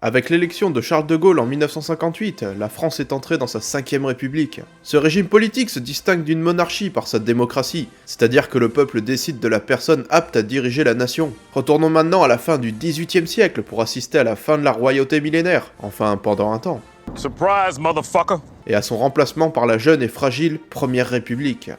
Avec l'élection de Charles de Gaulle en 1958, la France est entrée dans sa 5ème République. Ce régime politique se distingue d'une monarchie par sa démocratie, c'est-à-dire que le peuple décide de la personne apte à diriger la nation. Retournons maintenant à la fin du XVIIIe siècle pour assister à la fin de la royauté millénaire, enfin pendant un temps. Surprise, motherfucker! Et à son remplacement par la jeune et fragile Première République.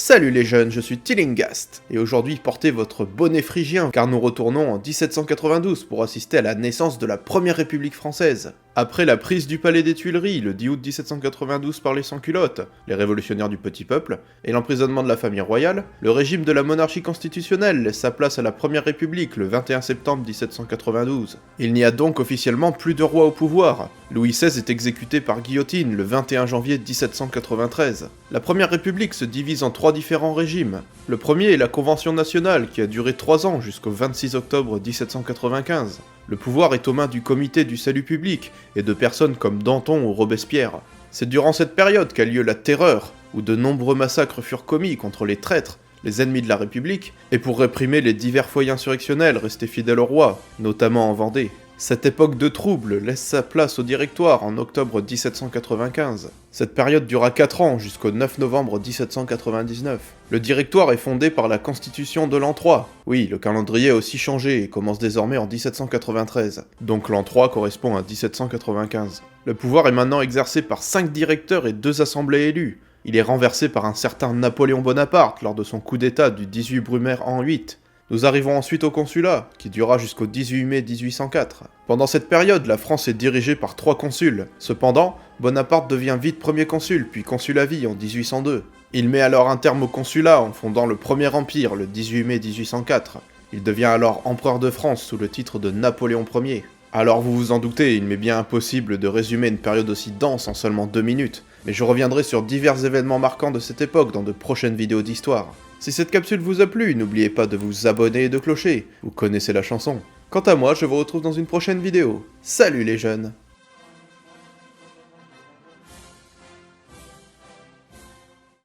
Salut les jeunes, je suis Tillinghast, et aujourd'hui portez votre bonnet phrygien car nous retournons en 1792 pour assister à la naissance de la Première République française. Après la prise du palais des Tuileries le 10 août 1792 par les sans-culottes, les révolutionnaires du petit peuple, et l'emprisonnement de la famille royale, le régime de la monarchie constitutionnelle laisse sa place à la Première République le 21 septembre 1792. Il n'y a donc officiellement plus de roi au pouvoir. Louis XVI est exécuté par guillotine le 21 janvier 1793. La Première République se divise en trois différents régimes. Le premier est la Convention nationale qui a duré 3 ans jusqu'au 26 octobre 1795. Le pouvoir est aux mains du Comité du salut public et de personnes comme Danton ou Robespierre. C'est durant cette période qu'a lieu la Terreur, où de nombreux massacres furent commis contre les traîtres, les ennemis de la République, et pour réprimer les divers foyers insurrectionnels restés fidèles au roi, notamment en Vendée. Cette époque de troubles laisse sa place au Directoire en octobre 1795. Cette période dura 4 ans, jusqu'au 9 novembre 1799. Le Directoire est fondé par la Constitution de l'an 3. Oui, le calendrier a aussi changé et commence désormais en 1793. Donc l'an 3 correspond à 1795. Le pouvoir est maintenant exercé par 5 directeurs et 2 assemblées élues. Il est renversé par un certain Napoléon Bonaparte lors de son coup d'état du 18 Brumaire an 8. Nous arrivons ensuite au consulat, qui durera jusqu'au 18 mai 1804. Pendant cette période, la France est dirigée par 3 consuls. Cependant, Bonaparte devient vite premier consul, puis consul à vie en 1802. Il met alors un terme au consulat en fondant le Premier Empire le 18 mai 1804. Il devient alors empereur de France sous le titre de Napoléon Ier. Alors vous vous en doutez, il m'est bien impossible de résumer une période aussi dense en seulement 2 minutes, mais je reviendrai sur divers événements marquants de cette époque dans de prochaines vidéos d'histoire. Si cette capsule vous a plu, n'oubliez pas de vous abonner et de clocher, vous connaissez la chanson. Quant à moi, je vous retrouve dans une prochaine vidéo. Salut les jeunes!